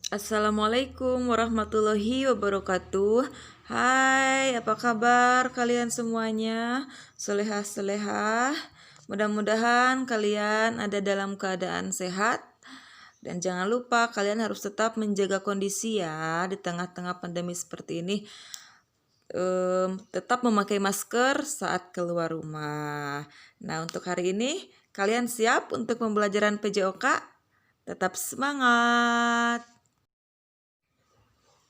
Assalamualaikum warahmatullahi wabarakatuh. Hai, apa kabar kalian semuanya? Solehah-solehah. Mudah-mudahan kalian ada dalam keadaan sehat. Dan jangan lupa kalian harus tetap menjaga kondisi ya di tengah-tengah pandemi seperti ini. Tetap memakai masker saat keluar rumah. Nah, untuk hari ini kalian siap untuk pembelajaran PJOK? Tetap semangat.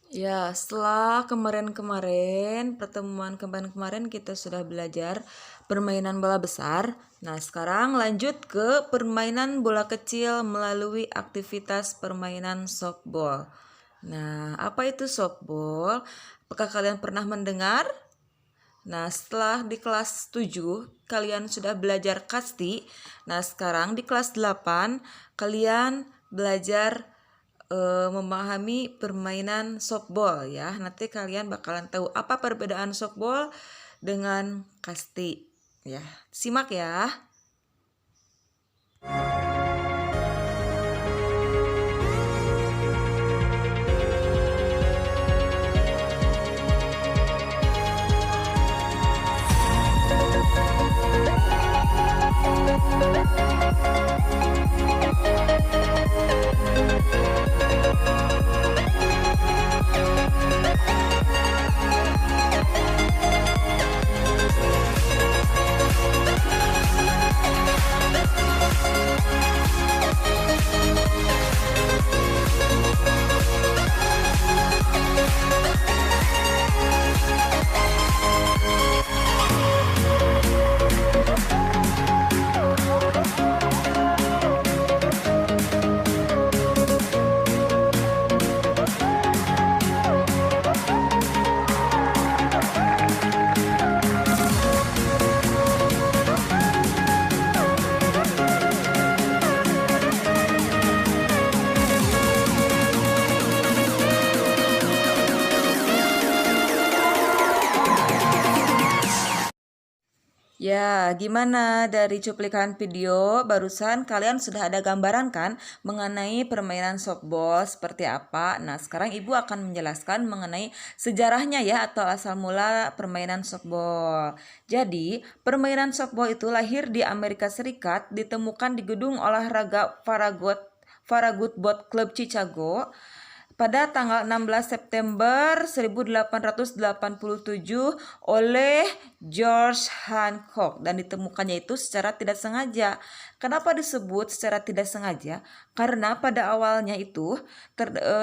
Ya, setelah pertemuan kemarin kita sudah belajar permainan bola besar. Nah, sekarang lanjut ke permainan bola kecil melalui aktivitas permainan softball. Nah, apa itu softball? Apakah kalian pernah mendengar? Nah, setelah di kelas 7 kalian sudah belajar kasti. Nah, sekarang di kelas 8 kalian belajar memahami permainan softball ya. Nanti kalian bakalan tahu apa perbedaan softball dengan kasti ya. Simak ya. Ya, gimana dari cuplikan video barusan kalian sudah ada gambaran kan mengenai permainan softball seperti apa? Nah, sekarang Ibu akan menjelaskan mengenai sejarahnya ya atau asal mula permainan softball. Jadi, permainan softball itu lahir di Amerika Serikat, ditemukan di gedung olahraga Farragut Boat Club Chicago pada tanggal 16 September 1887 oleh George Hancock dan ditemukannya itu secara tidak sengaja. Kenapa disebut secara tidak sengaja? Karena pada awalnya itu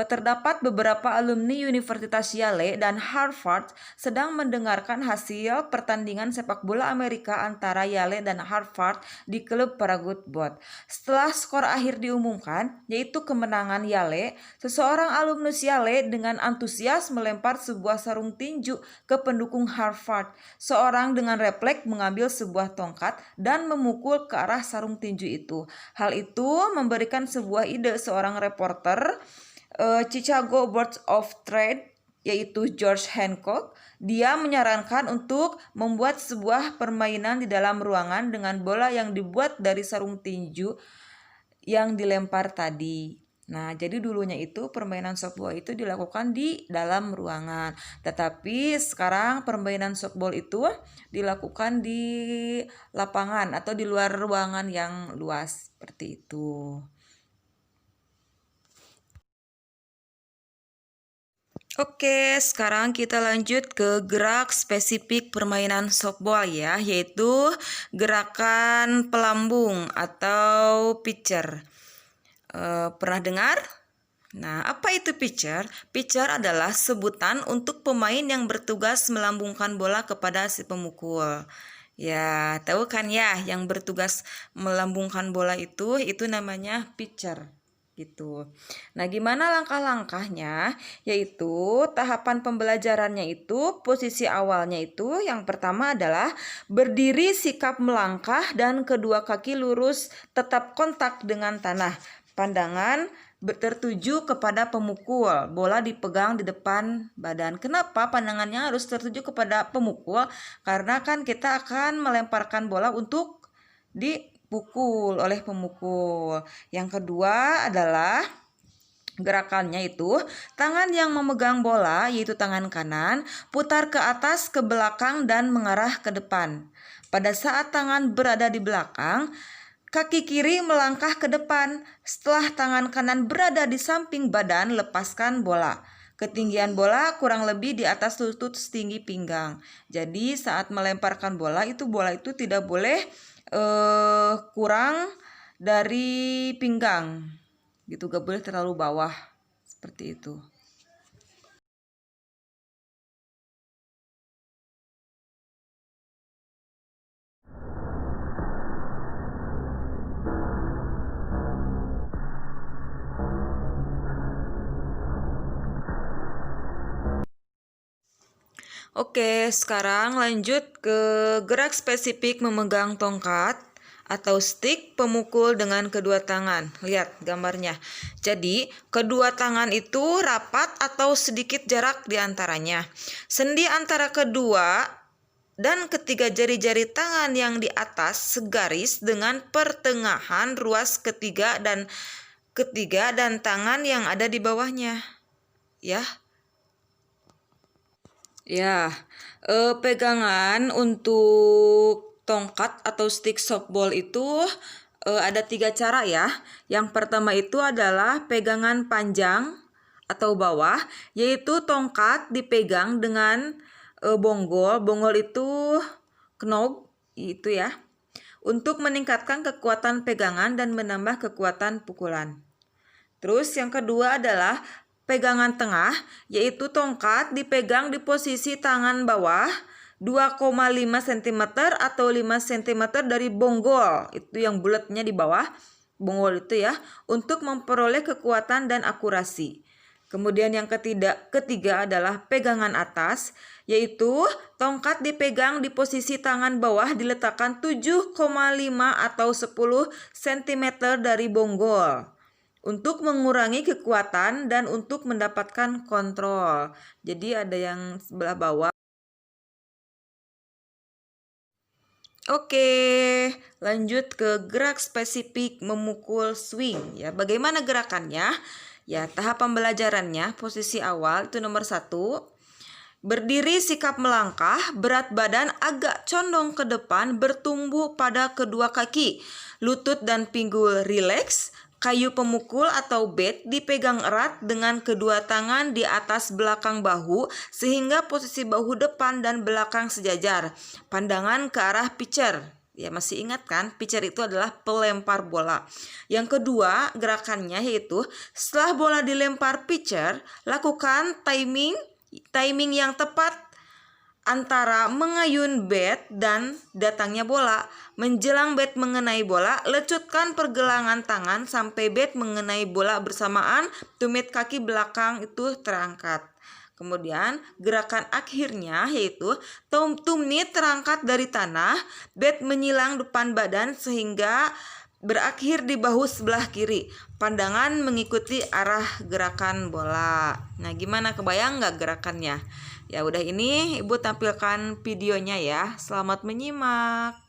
terdapat beberapa alumni Universitas Yale dan Harvard sedang mendengarkan hasil pertandingan sepak bola Amerika antara Yale dan Harvard di klub Farragut Boat. Setelah skor akhir diumumkan, yaitu kemenangan Yale, seseorang alumnus Yale dengan antusias melempar sebuah sarung tinju ke pendukung Harvard. Seorang dengan refleks mengambil sebuah tongkat dan memukul ke arah sarung tinju itu. Hal itu memberikan sebuah ide seorang reporter Chicago Board of Trade yaitu George Hancock. Dia menyarankan untuk membuat sebuah permainan di dalam ruangan dengan bola yang dibuat dari sarung tinju yang dilempar tadi. Nah, jadi dulunya itu permainan softball itu dilakukan di dalam ruangan. Tetapi sekarang permainan softball itu dilakukan di lapangan atau di luar ruangan yang luas seperti itu. Oke, sekarang kita lanjut ke gerak spesifik permainan softball ya, yaitu gerakan pelambung atau pitcher. Pernah dengar? Nah, apa itu pitcher? Pitcher adalah sebutan untuk pemain yang bertugas melambungkan bola kepada si pemukul. Ya, tahu kan ya, yang bertugas melambungkan bola itu namanya pitcher gitu. Nah, gimana langkah-langkahnya? Yaitu tahapan pembelajarannya itu posisi awalnya itu yang pertama adalah berdiri sikap melangkah dan kedua kaki lurus tetap kontak dengan tanah. Pandangan tertuju kepada pemukul. Bola dipegang di depan badan. Kenapa pandangannya harus tertuju kepada pemukul? Karena kan kita akan melemparkan bola untuk dipukul oleh pemukul. Yang kedua adalah Gerakannya itu, tangan yang memegang bola, yaitu tangan kanan, putar ke atas, ke belakang, dan mengarah ke depan. Pada saat tangan berada di belakang, kaki kiri melangkah ke depan. Setelah tangan kanan berada di samping badan, lepaskan bola. Ketinggian bola kurang lebih di atas lutut setinggi pinggang. Jadi saat melemparkan bola itu tidak boleh kurang dari pinggang. Gitu, gak boleh terlalu bawah. Seperti itu. Oke, sekarang lanjut ke gerak spesifik memegang tongkat atau stick pemukul dengan kedua tangan. Lihat gambarnya. Jadi, kedua tangan itu rapat atau sedikit jarak di antaranya. Sendi antara kedua dan ketiga jari-jari tangan yang di atas segaris dengan pertengahan ruas ketiga dan tangan yang ada di bawahnya. Ya. Ya, pegangan untuk tongkat atau stick softball itu ada 3 cara ya. Yang pertama itu adalah pegangan panjang atau bawah, yaitu tongkat dipegang dengan bonggol. Bonggol itu knob itu ya, untuk meningkatkan kekuatan pegangan dan menambah kekuatan pukulan. Terus yang kedua adalah pegangan tengah, yaitu tongkat dipegang di posisi tangan bawah 2,5 cm atau 5 cm dari bonggol. Itu yang bulatnya di bawah, bonggol itu ya, untuk memperoleh kekuatan dan akurasi. Kemudian yang ketiga adalah pegangan atas, yaitu tongkat dipegang di posisi tangan bawah diletakkan 7,5 atau 10 cm dari bonggol, untuk mengurangi kekuatan dan untuk mendapatkan kontrol. Jadi ada yang sebelah bawah. Oke, lanjut ke gerak spesifik memukul swing ya. Bagaimana gerakannya? Ya, tahap pembelajarannya posisi awal itu nomor 1. Berdiri sikap melangkah, berat badan agak condong ke depan, bertumbuh pada kedua kaki. Lutut dan pinggul rileks. Kayu pemukul atau bat dipegang erat dengan kedua tangan di atas belakang bahu sehingga posisi bahu depan dan belakang sejajar. Pandangan ke arah pitcher. Ya, masih ingat kan? Pitcher itu adalah pelempar bola. Yang kedua gerakannya yaitu setelah bola dilempar pitcher, lakukan timing yang tepat antara mengayun bat dan datangnya bola. Menjelang bat mengenai bola, lecutkan pergelangan tangan sampai bat mengenai bola bersamaan, tumit kaki belakang itu terangkat. Kemudian gerakan akhirnya yaitu tumit terangkat dari tanah, bat menyilang depan badan sehingga berakhir di bahu sebelah kiri. Pandangan mengikuti arah gerakan bola. Nah, gimana, kebayang nggak gerakannya? Ya udah, ini Ibu tampilkan videonya ya. Selamat menyimak.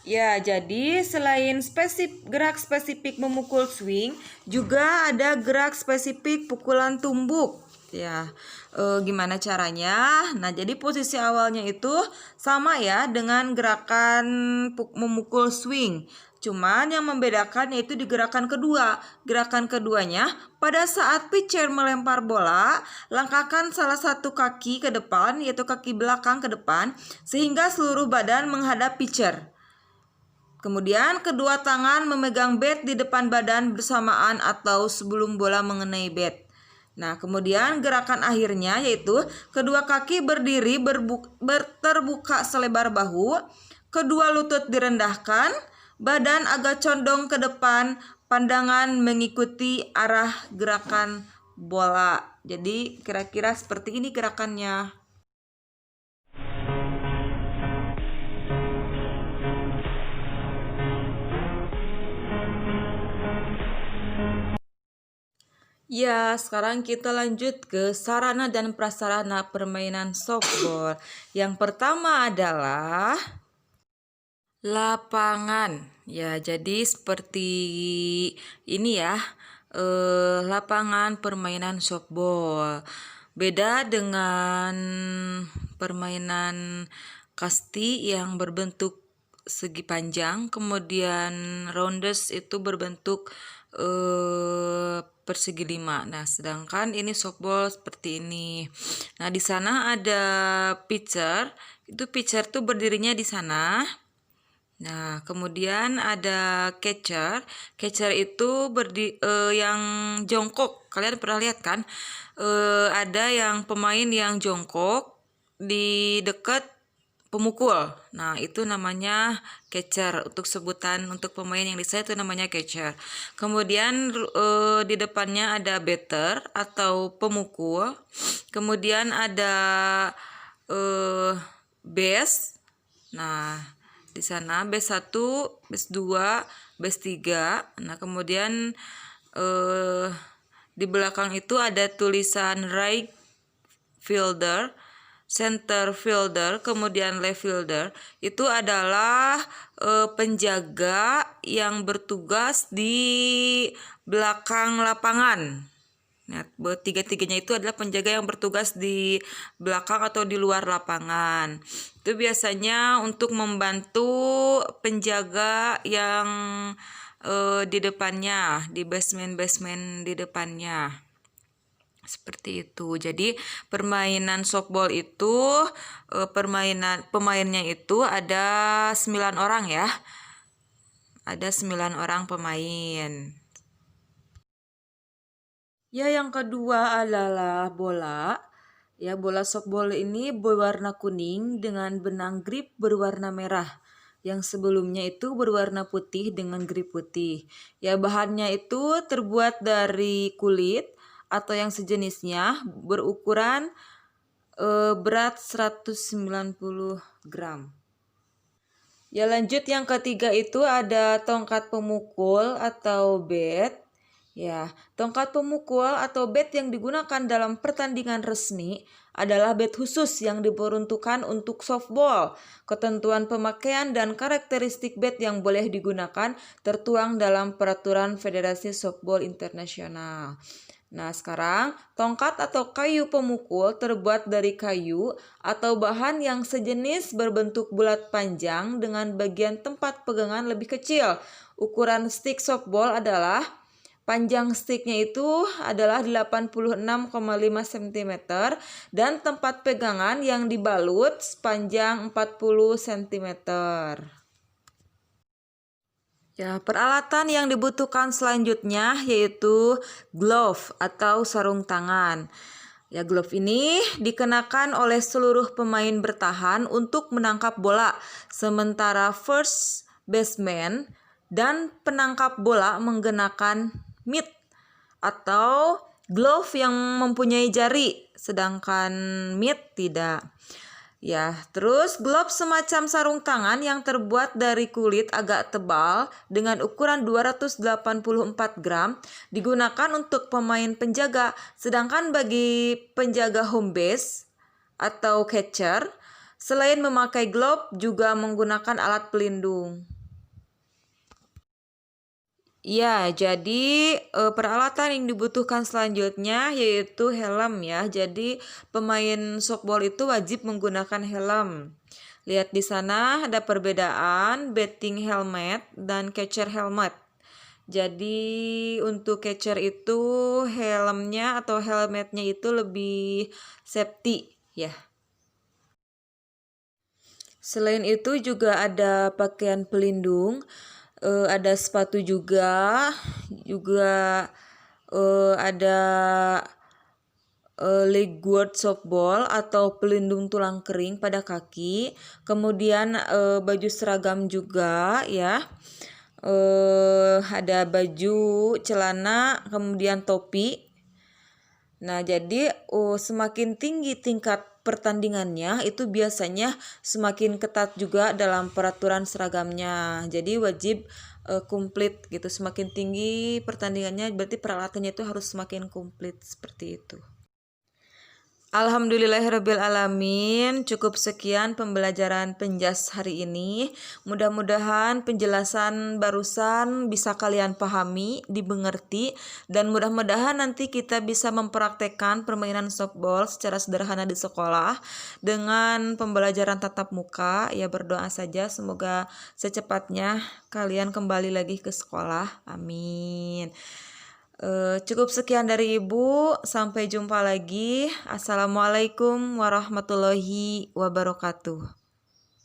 Ya, jadi selain gerak spesifik memukul swing, juga ada gerak spesifik pukulan tumbuk. Ya, gimana caranya? Nah, jadi posisi awalnya itu sama ya dengan gerakan memukul swing. Cuman yang membedakan yaitu di gerakan kedua. Gerakan keduanya, pada saat pitcher melempar bola, langkahkan salah satu kaki ke depan, yaitu kaki belakang ke depan, sehingga seluruh badan menghadap pitcher. Kemudian kedua tangan memegang bat di depan badan bersamaan atau sebelum bola mengenai bat. Nah, kemudian gerakan akhirnya yaitu kedua kaki berdiri terbuka selebar bahu, kedua lutut direndahkan, badan agak condong ke depan, pandangan mengikuti arah gerakan bola. Jadi kira-kira seperti ini gerakannya. Ya, sekarang kita lanjut ke sarana dan prasarana permainan softball. Yang pertama adalah lapangan. Ya, jadi seperti ini ya, lapangan permainan softball. Beda dengan permainan kasti yang berbentuk segi panjang, kemudian rounders itu berbentuk persegi 5. Nah, sedangkan ini softball seperti ini. Nah, di sana ada pitcher. Itu pitcher tuh berdirinya di sana. Nah, kemudian ada catcher. Catcher itu yang jongkok. Kalian pernah lihat kan? Ada yang pemain yang jongkok di dekat pemukul. Nah, itu namanya catcher. Untuk sebutan untuk pemain yang di saya itu namanya catcher. Kemudian di depannya ada batter atau pemukul. Kemudian ada base. Nah, di sana base 1, base 2, base 3. Nah, kemudian di belakang itu ada tulisan right fielder, center fielder, kemudian left fielder. Itu adalah penjaga yang bertugas di belakang lapangan. Nah, tiga-tiganya itu adalah penjaga yang bertugas di belakang atau di luar lapangan. Itu biasanya untuk membantu penjaga yang di depannya, di basement-basement di depannya. Seperti itu. Jadi permainan softball itu pemainnya itu ada 9 orang ya. Ada 9 orang pemain. Ya, yang kedua adalah bola. Ya, bola softball ini berwarna kuning dengan benang grip berwarna merah. Yang sebelumnya itu berwarna putih dengan grip putih. Ya, bahannya itu terbuat dari kulit atau yang sejenisnya, berukuran berat 190 gram. Ya, lanjut yang ketiga itu ada tongkat pemukul atau bat. Ya, tongkat pemukul atau bat yang digunakan dalam pertandingan resmi adalah bat khusus yang diperuntukkan untuk softball. Ketentuan pemakaian dan karakteristik bat yang boleh digunakan tertuang dalam peraturan Federasi Softball Internasional. Nah, sekarang tongkat atau kayu pemukul terbuat dari kayu atau bahan yang sejenis berbentuk bulat panjang dengan bagian tempat pegangan lebih kecil. Ukuran stick softball adalah panjang sticknya itu adalah 86,5 cm dan tempat pegangan yang dibalut sepanjang 40 cm. Ya, peralatan yang dibutuhkan selanjutnya yaitu glove atau sarung tangan. Ya, glove ini dikenakan oleh seluruh pemain bertahan untuk menangkap bola, sementara first baseman dan penangkap bola menggunakan mitt atau glove yang mempunyai jari, sedangkan mitt tidak. Ya, terus glove semacam sarung tangan yang terbuat dari kulit agak tebal dengan ukuran 284 gram digunakan untuk pemain penjaga, sedangkan bagi penjaga home base atau catcher, selain memakai glove juga menggunakan alat pelindung. Ya, jadi peralatan yang dibutuhkan selanjutnya yaitu helm ya. Jadi pemain softball itu wajib menggunakan helm. Lihat di sana ada perbedaan batting helmet dan catcher helmet. Jadi untuk catcher itu helmnya atau helmetnya itu lebih safety ya. Selain itu juga ada pakaian pelindung. Ada sepatu juga ada leg guard softball atau pelindung tulang kering pada kaki, kemudian baju seragam juga ya, ada baju celana, kemudian topi. Nah, jadi semakin tinggi tingkat pertandingannya itu biasanya semakin ketat juga dalam peraturan seragamnya. Jadi wajib komplit gitu. Semakin tinggi pertandingannya berarti peralatannya itu harus semakin komplit seperti itu. Alhamdulillahirabbil alamin. Cukup sekian pembelajaran penjas hari ini. Mudah-mudahan penjelasan barusan bisa kalian pahami, dimengerti, dan mudah-mudahan nanti kita bisa mempraktekkan permainan softball secara sederhana di sekolah dengan pembelajaran tatap muka. Ya, berdoa saja semoga secepatnya kalian kembali lagi ke sekolah. Amin. Cukup sekian dari Ibu. Sampai jumpa lagi. Assalamualaikum warahmatullahi wabarakatuh.